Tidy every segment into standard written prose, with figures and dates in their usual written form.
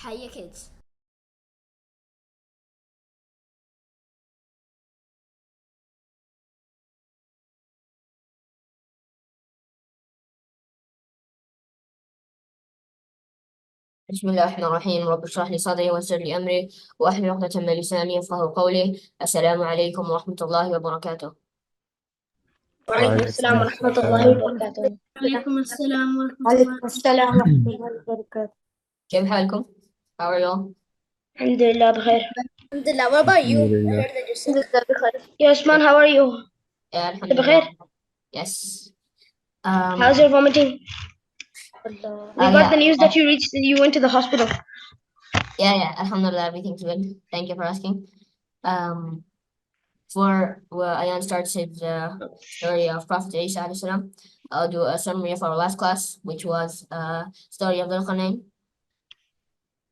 Hayyakids. بسم الله الرحمن الرحيم. رب اشرح لي صدري ويسر لي أمري وأحلل عقدة من لساني يفقهوا قولي. السلام عليكم ورحمة الله وبركاته. وعليكم السلام ورحمة الله وبركاته. وعليكم السلام ورحمة وعليكم الله. السلام ورحمة الله وبركاته. كيف حالكم؟ How are you all? الحمد لله بخير. Alhamdulillah. What about you? I Alhamdulillah. heard that you're sick. الحمد لله بخير. يا عثمان, how are you? Yeah, أنت بخير? Alhamdulillah. Yes. How's your vomiting? We got the news that you went to the hospital. Yeah, Alhamdulillah, everything's good. Thank you for asking. Before Ayan starts his story of Prophet Esa alayhi salam, I'll do a summary of our last class, which was story of Qarnayn.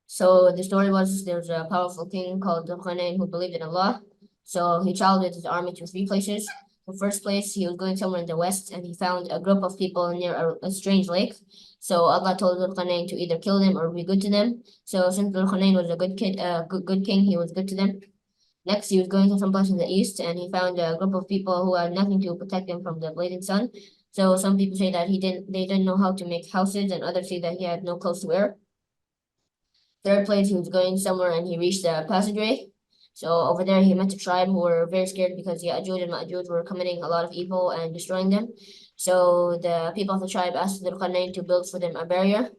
So the story was there was a powerful king called Qarnayn who believed in Allah. So he traveled with his army to three places. The first place, he was going somewhere in the west, and he found a group of people near a strange lake. So Allah told Qarnayn to either kill them or be good to them. So since Qarnayn was a good king, he was good to them. Next, he was going to some place in the east, and he found a group of people who had nothing to protect them from the blazing sun. So some people say that they didn't know how to make houses, and others say that he had no clothes to wear. Third place, he was going somewhere and he reached a passageway. So over there, he met a tribe who were very scared because Ya'juj and Ma'juj were committing a lot of evil and destroying them. So the people of the tribe asked the Qarnayn to build for them a barrier,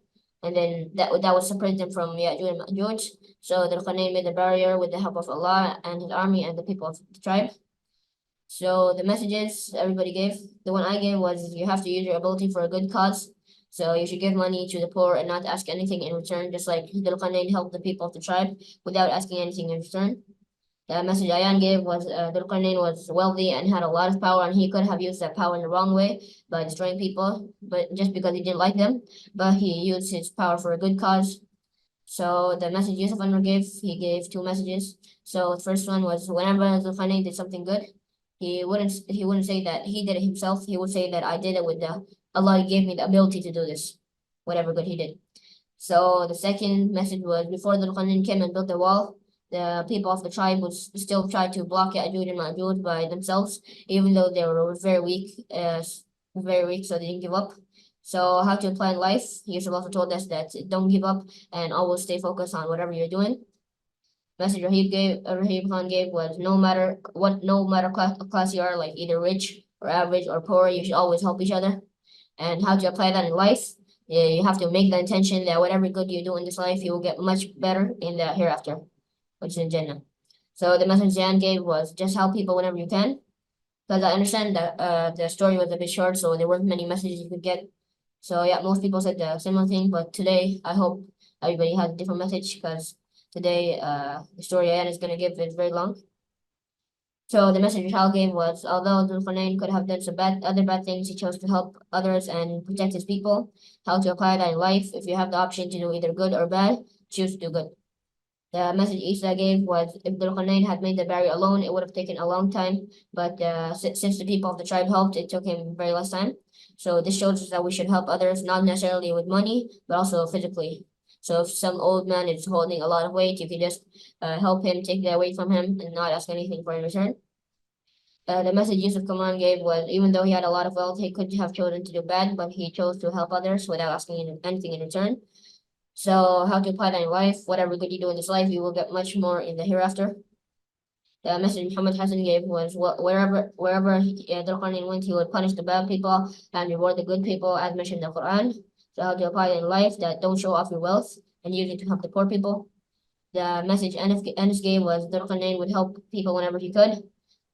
and then that would separate them from Ya'juj and Ma'juj. So the Qarnayn made a barrier with the help of Allah and his army and the people of the tribe. So the messages everybody gave, the one I gave was you have to use your ability for a good cause. So you should give money to the poor and not ask anything in return, just like Dhul helped the people of the tribe without asking anything in return. The message Ayan gave was Dhul was wealthy and had a lot of power, and he could have used that power in the wrong way by destroying people, but just because he didn't like them, but he used his power for a good cause. So the message Yusuf gave, he gave two messages. So the first one was whenever Dhul did something good, he wouldn't say that he did it himself. He would say that I did it with Allah gave me the ability to do this, whatever good he did. So the second message was before the Qarnayn came and built the wall, the people of the tribe would still try to block Ya'juj and Ma'juj by themselves, even though they were very weak, so they didn't give up. So how to apply in life, Yusuf also told us that don't give up and always stay focused on whatever you're doing. Message Rahib Khan gave was no matter class you are, like either rich or average or poor, you should always help each other. And how to apply that in life, you have to make the intention that whatever good you do in this life, you will get much better in the hereafter, which is in Jannah. So the message Jan gave was just help people whenever you can. Because I understand that the story was a bit short, so there weren't many messages you could get. So yeah, most people said the similar thing, but today I hope everybody has a different message because today the story Ayan is going to give is very long. So the message Rishal gave was, although Dhul could have done some other bad things, he chose to help others and protect his people. How to apply that in life? If you have the option to do either good or bad, choose to do good. The message Isa gave was, if Dhul had made the barrier alone, it would have taken a long time. But since the people of the tribe helped, it took him very less time. So this shows us that we should help others, not necessarily with money, but also physically. So if some old man is holding a lot of weight, you can just help him, take that weight from him, and not ask anything for in return. The message Yusuf Kaman gave was, even though he had a lot of wealth, he could have chosen to do bad, but he chose to help others without asking anything in return. So how to apply that in life? Whatever good you do in this life, you will get much more in the hereafter. The message Muhammad Hassan gave was, wherever Dhul Qarnayn went, he would punish the bad people and reward the good people, as mentioned in the Quran. So how to apply it in life, that don't show off your wealth and use it to help the poor people. The message Anas gave was, Dhul Qarnayn would help people whenever he could.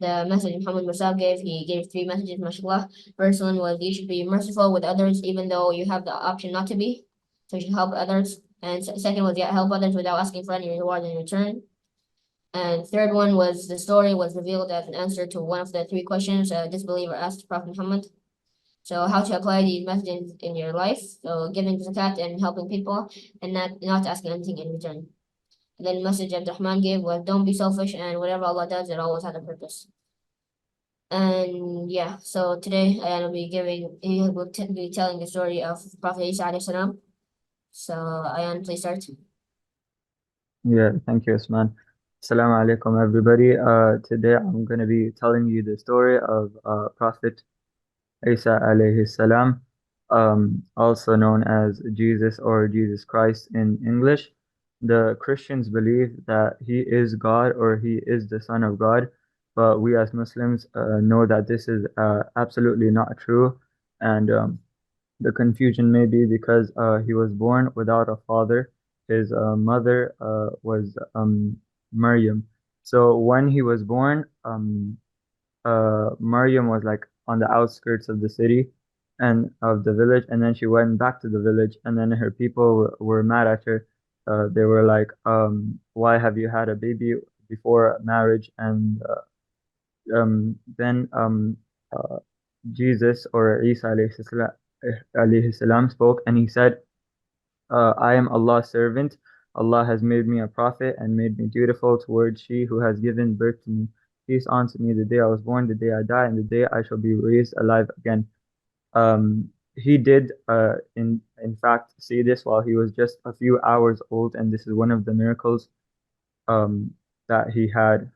The message Muhammad Musa gave, he gave three messages, mashallah. First one was, you should be merciful with others, even though you have the option not to be. So you should help others. And second was, help others without asking for any reward in return. And third one was, the story was revealed as an answer to one of the three questions a disbeliever asked Prophet Muhammad. So how to apply these messages in your life? So giving zakat and helping people and not asking anything in return. And then the message Abdurrahman gave was, don't be selfish, and whatever Allah does, it always has a purpose. And yeah, so today I will be be telling the story of Prophet Esa alayhi salam. So Ayan, please start. Yeah, thank you, Usman. Assalamu alaikum, everybody. Today I'm going to be telling you the story of Prophet Isa alayhi salam, also known as Jesus or Jesus Christ in English. The Christians believe that he is God or he is the Son of God, but we as Muslims know that this is absolutely not true, and the confusion may be because he was born without a father. His mother was Maryam. So when he was born, Maryam was like on the outskirts of the city and of the village, and then she went back to the village, and then her people were mad at her. They were like, "Why have you had a baby before marriage?" And then uh, Jesus or Isa alayhi salam spoke, and he said, I am Allah's servant. Allah has made me a prophet and made me dutiful towards she who has given birth to me. Peace unto me the day I was born, the day I die, and the day I shall be raised alive again. He did, in fact, see this while he was just a few hours old, and this is one of the miracles um, that he had.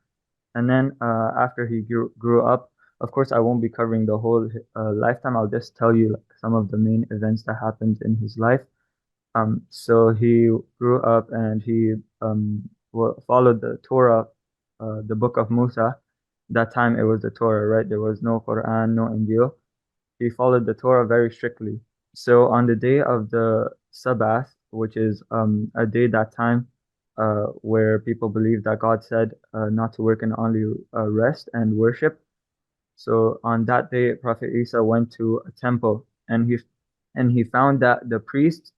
And then after he grew up, of course, I won't be covering the whole lifetime. I'll just tell you like, some of the main events that happened in his life. So he grew up and he followed the Torah, the book of Musa. That time it was the Torah, right? There was no Quran, no Injil. He followed the Torah very strictly. So on the day of the Sabbath, which is a day that time where people believe that God said not to work and only rest and worship. So on that day, Prophet Isa went to a temple and he found that the priests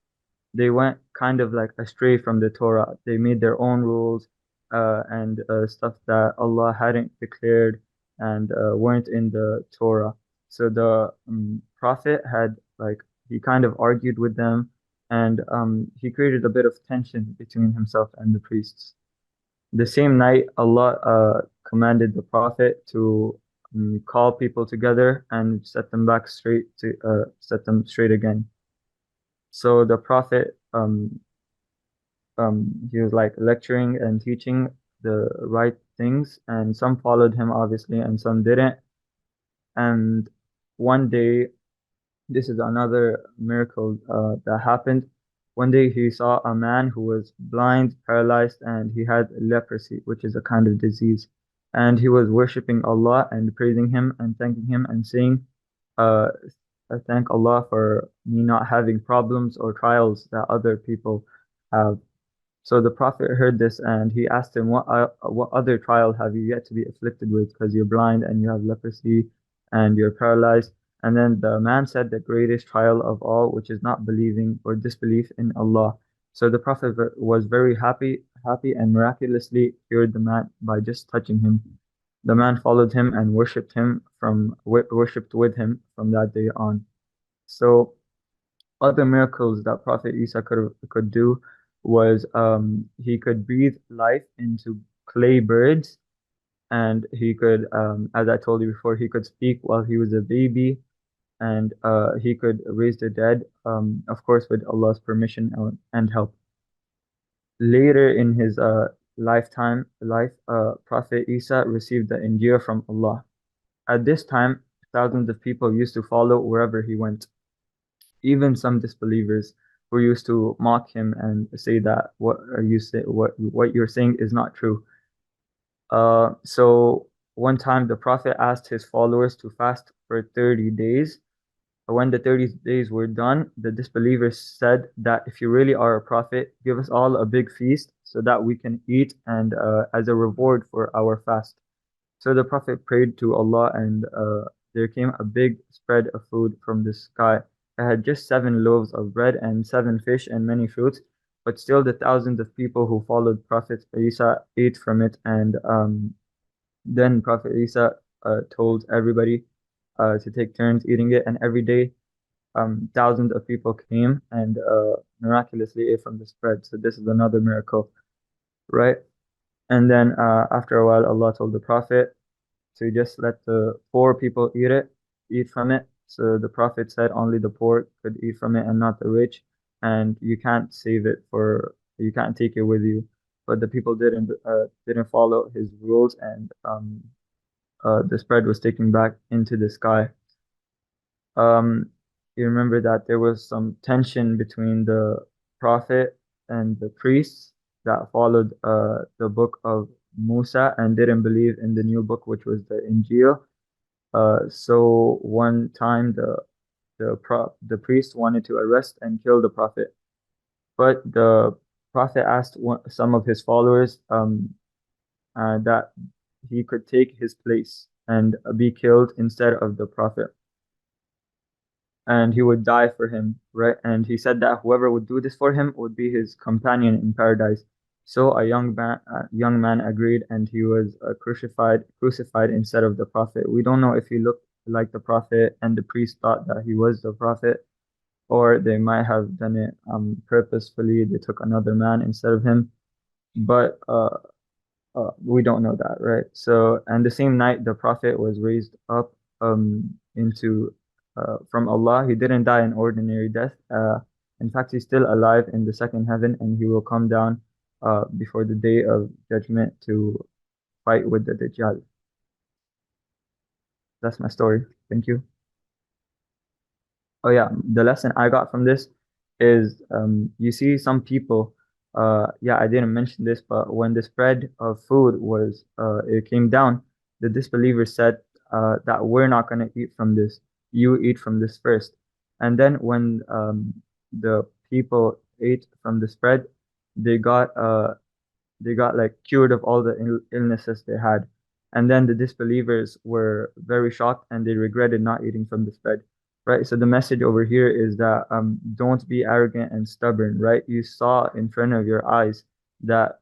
they went kind of like astray from the Torah. They made their own rules and stuff that Allah hadn't declared and weren't in the Torah. So the Prophet had like he kind of argued with them and he created a bit of tension between himself and the priests. The same night, Allah commanded the Prophet to call people together and set them back straight to set them straight again. So the Prophet he was like lecturing and teaching the right things, and some followed him obviously, and some didn't. And one day, this is another miracle that happened. One day he saw a man who was blind, paralyzed, and he had leprosy, which is a kind of disease. And he was worshiping Allah and praising Him and thanking Him and saying, uh, I thank Allah for me not having problems or trials that other people have. So the Prophet heard this and he asked him, what other trial have you yet to be afflicted with? Because you're blind and you have leprosy and you're paralyzed. And then the man said the greatest trial of all, which is not believing or disbelief in Allah. So the Prophet was very happy and miraculously cured the man by just touching him. The man followed him and worshipped with him from that day on. So other miracles that Prophet Isa could do was he could breathe life into clay birds, and he could, as I told you before, he could speak while he was a baby, and he could raise the dead, of course, with Allah's permission and help. Later in his life, Prophet Isa received the Injil from Allah. At this time, thousands of people used to follow wherever he went. Even some disbelievers who used to mock him and say that what you're saying is not true. So one time the Prophet asked his followers to fast for 30 days. When the 30 days were done, the disbelievers said that if you really are a prophet, give us all a big feast so that we can eat and as a reward for our fast. So the Prophet prayed to Allah, and there came a big spread of food from the sky. It had just 7 loaves of bread and 7 fish and many fruits, but still the thousands of people who followed Prophet Isa ate from it. And then Prophet Isa told everybody to take turns eating it, and every day thousands of people came and miraculously ate from the spread. So this is another miracle, right? And then after a while, Allah told the Prophet to just let the poor people eat from it. So the Prophet said only the poor could eat from it and not the rich, and you can't take it with you. but the people didn't follow his rules, and the spread was taken back into the sky. You remember that there was some tension between the prophet and the priests that followed the book of Musa and didn't believe in the new book, which was the Injil. So one time the priest wanted to arrest and kill the prophet, but the prophet asked some of his followers that he could take his place and be killed instead of the prophet, and he would die for him, right? And he said that whoever would do this for him would be his companion in paradise. So a young man agreed, and he was crucified instead of the prophet. We don't know if he looked like the prophet, and the priest thought that he was the prophet, or they might have done it purposefully. They took another man instead of him, but we don't know that, right? So, and the same night, the prophet was raised up into from Allah. He didn't die an ordinary death. In fact, he's still alive in the second heaven, and he will come down before the day of judgment to fight with the Dajjal. That's my story. Thank you. Oh yeah, the lesson I got from this is you see some people, yeah, I didn't mention this, but when the spread of food was it came down, the disbelievers said that we're not going to eat from this. You eat from this first. And then when the people ate from the spread, they got like cured of all the illnesses they had. And then the disbelievers were very shocked and they regretted not eating from the spread, right? So the message over here is that don't be arrogant and stubborn, right? You saw in front of your eyes that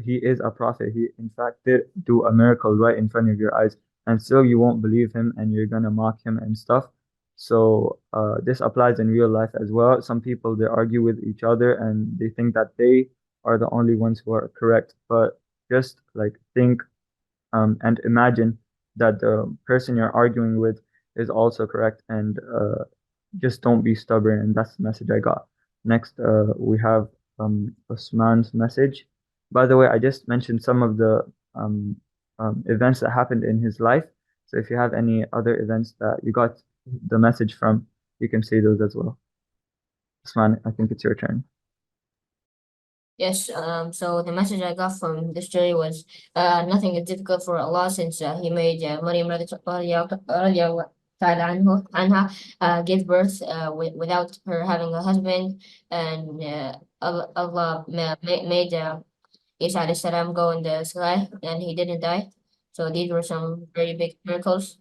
he is a prophet. He in fact did do a miracle right in front of your eyes, and still you won't believe him and you're gonna mock him and stuff. So this applies in real life as well. Some people, they argue with each other and they think that they are the only ones who are correct, but just like think and imagine that the person you're arguing with is also correct, and just don't be stubborn. And that's the message I got. Next, we have Osman's message. By the way, I just mentioned some of the events that happened in his life. So if you have any other events that you got the message from, you can say those as well. Osman, I think it's your turn. Yes, so the message I got from this story was nothing is difficult for Allah, since He made Maryam anha give birth without her having a husband, and Allah made Isa alayhi salam go in the sky and he didn't die. So these were some very big miracles.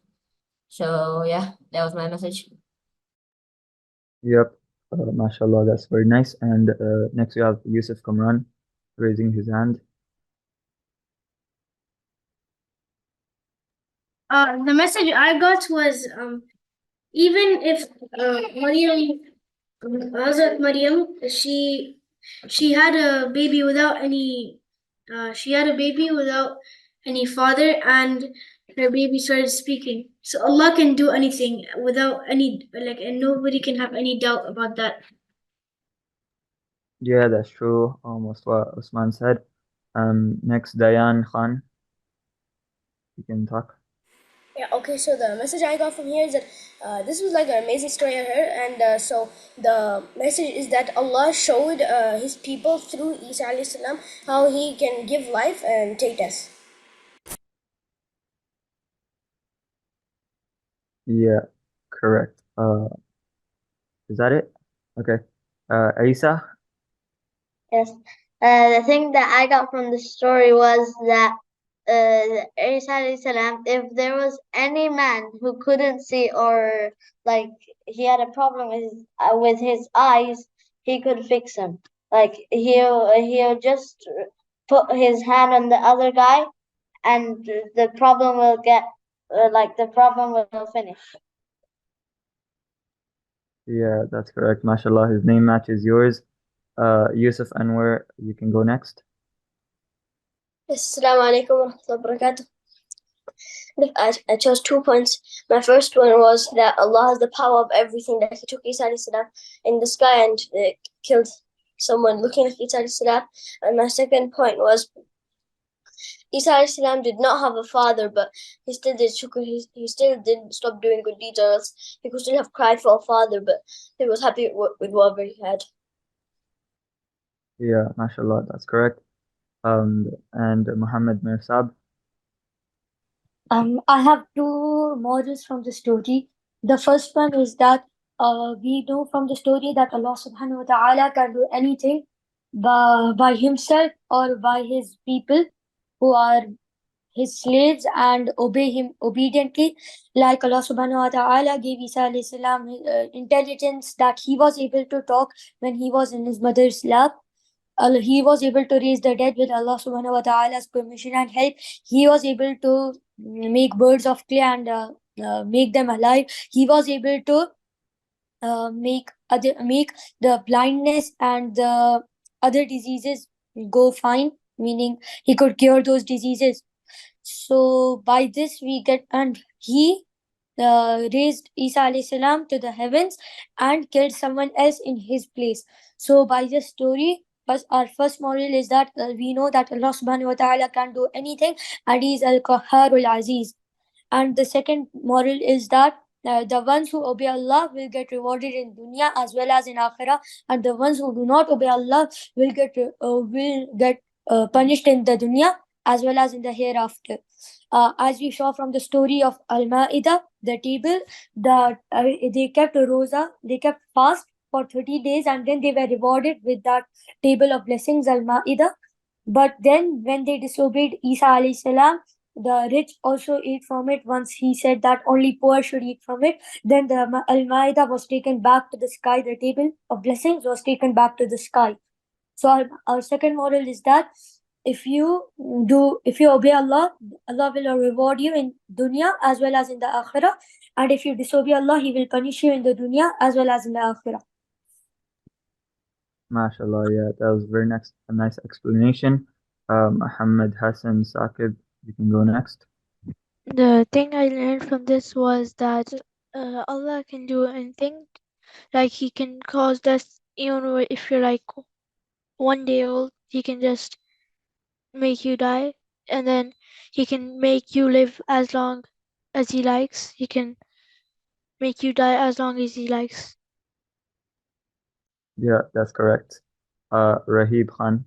So yeah, that was my message. Yep, mashallah, that's very nice. And next we have Yusuf Kamran raising his hand. The message I got was even if Maryam, Hazrat Maryam, she had a baby without any father, and her baby started speaking. So Allah can do anything without any and nobody can have any doubt about that. Yeah, that's true. Almost what Usman said. Next, Dayan Khan. You can talk. Yeah, okay, so the message I got from here is that this was like an amazing story I heard, and so the message is that Allah showed his people through Isa alayhi salam how he can give life and take death. Yeah, correct. Is that it? Okay. Isa? Yes. The thing that I got from the story was that Isa alayhi salam, if there was any man who couldn't see, or like he had a problem with his eyes, he could fix him. Like he'll just put his hand on the other guy, and the problem will the problem will finish. Yeah, that's correct. Mashallah, his name matches yours. Yusuf Anwar, you can go next. Assalamu alaikum wa rahmatullahi wa barakatuh. I chose 2 points. My first one was that Allah has the power of everything, that He took Isa alayhi salam in the sky and killed someone looking at Isa alayhi salam. And my second point was Isa alayhi salam did not have a father, but he still did shukr. He still didn't stop doing good deeds, or else he could still have cried for a father, but he was happy with whatever he had. Yeah, mashallah, that's correct. And Muhammad Mirsab. I have two models from the story. The first one is that we know from the story that Allah subhanahu wa ta'ala can do anything by himself or by his people who are his slaves and obey him obediently. Like Allah subhanahu wa ta'ala gave Isa alayhi salam intelligence that he was able to talk when he was in his mother's lap. He was able to raise the dead with Allah subhanahu wa ta'ala's permission and help. He was able to make birds of clay and make them alive. He was able to make the blindness and the other diseases go fine, meaning he could cure those diseases. So by this we get, and he raised Isa alayhi salam to the heavens and killed someone else in his place. So by this story, our first moral is that we know that Allah subhanahu wa ta'ala can do anything and he is al-Qahhar al-Aziz. And the second moral is that the ones who obey Allah will get rewarded in dunya as well as in akhirah, and the ones who do not obey Allah will get punished in the dunya as well as in the hereafter. As we saw from the story of Al-Ma'idah, the table, that they kept a roza, they kept fast for 30 days, and then they were rewarded with that table of blessings, Al-Ma'idah. But then when they disobeyed Isa alayhi salam, the rich also ate from it. Once he said that only poor should eat from it, then the Al-Ma'idah was taken back to the sky, the table of blessings was taken back to the sky. So our second moral is that if you obey Allah, Allah will reward you in dunya as well as in the akhirah. And if you disobey Allah, He will punish you in the dunya as well as in the akhirah. MashaAllah, yeah, that was very a nice explanation. Muhammad Hassan Saqib, you can go next. The thing I learned from this was that Allah can do anything. Like He can cause death, even if you're like 1 day old, He can just make you die, and then He can make you live as long as He likes. He can make you die as long as He likes. Yeah, that's correct. Rahib Khan.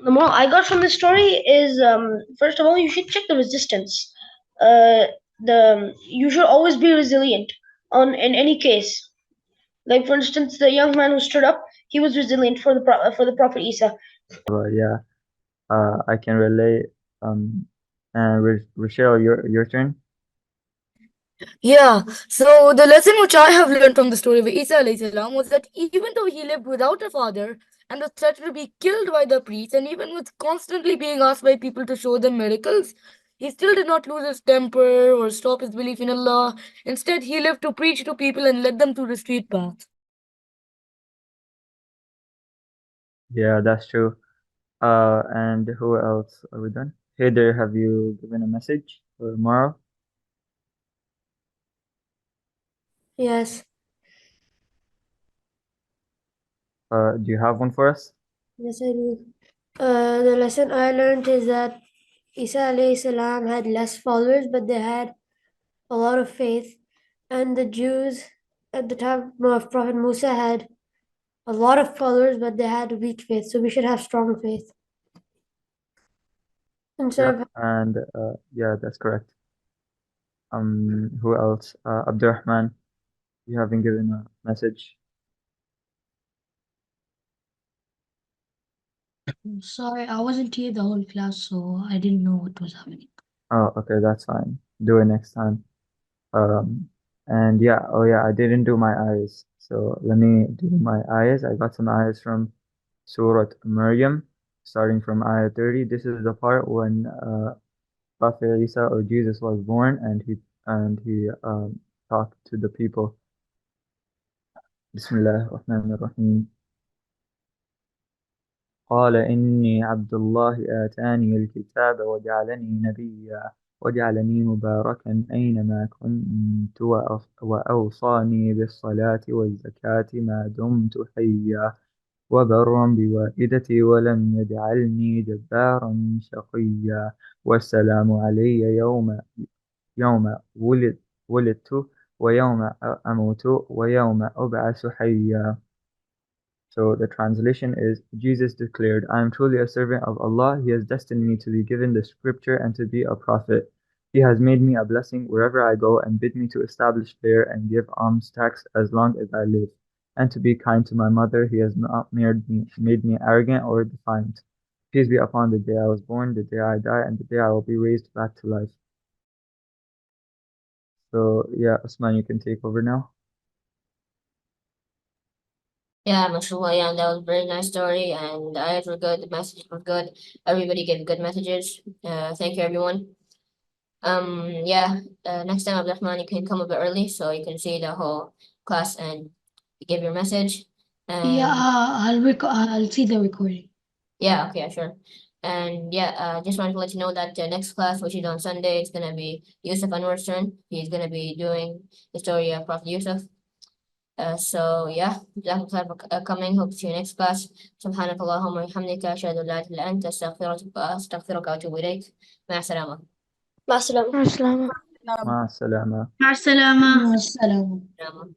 The moral I got from this story is, first of all, you should check the resistance. You should always be resilient in any case. Like for instance, the young man who stood up, he was resilient for the Prophet Esa. Yeah, I can relate. And Rochelle, your turn. Yeah, so the lesson which I have learned from the story of Isa alayhi salam was that even though he lived without a father and was threatened to be killed by the priests, and even was constantly being asked by people to show them miracles, he still did not lose his temper or stop his belief in Allah. Instead, he lived to preach to people and led them through the straight path. Yeah, that's true. And who else are we done? Heather, have you given a message or moral? Yes. Do you have one for us? Yes, I do. The lesson I learned is that Isa alayhi salam had less followers, but they had a lot of faith. And the Jews at the time of Prophet Musa had a lot of followers, but they had weak faith. So we should have strong faith. Yeah, and yeah, that's correct. Who else? Abdurrahman, you haven't given a message. Sorry, I wasn't here the whole class, so I didn't know what was happening. Oh, okay, that's fine. Do it next time. And yeah, oh yeah, I didn't do my eyes. So let me do my eyes. I got some eyes from Surah Maryam, starting from ayah 30. This is the part when Prophet Isa or Jesus was born, and he talked to the people. Bismillah ar-Rahman ar-Rahim. قال إني عبد الله آتاني الكتاب وجعلني نبيا وجعلني مباركا أينما كنت وأوصاني بالصلاة والزكاة ما دمت حيا وبرا بوالدتي ولم يجعلني جبارا شقيا والسلام علي يوم ولدت ويوم أموت ويوم أبعث حيا. So the translation is, Jesus declared, I am truly a servant of Allah. He has destined me to be given the scripture and to be a prophet. He has made me a blessing wherever I go and bid me to establish prayer and give alms tax as long as I live, and to be kind to my mother. He has not made me arrogant or defiant. Peace be upon the day I was born, the day I die, and the day I will be raised back to life. So yeah, Usman, you can take over now. Yeah, mashallah, yeah, that was a very nice story, and the ayahs were good, the messages were good. Everybody gave good messages. Thank you, everyone. Yeah, next time, Abdurrahman, you can come a bit early so you can see the whole class and give your message. Yeah, And I'll see the recording. yeah, okay, sure. And yeah, just wanted to let you know that next class, which is on Sunday, it's gonna be Yusuf Anwar's turn. He's gonna be doing the story of Prophet Yusuf. So yeah, جزاكم خير for coming. Hope to see you next class. سبحانك اللهم وبحمدك أشهد أن لا إله إلا أنت أستغفرك وأتوب إليك. مع السلامة. مع السلامة. مع السلامة. مع السلامة. مع السلامة. السلام. السلامة.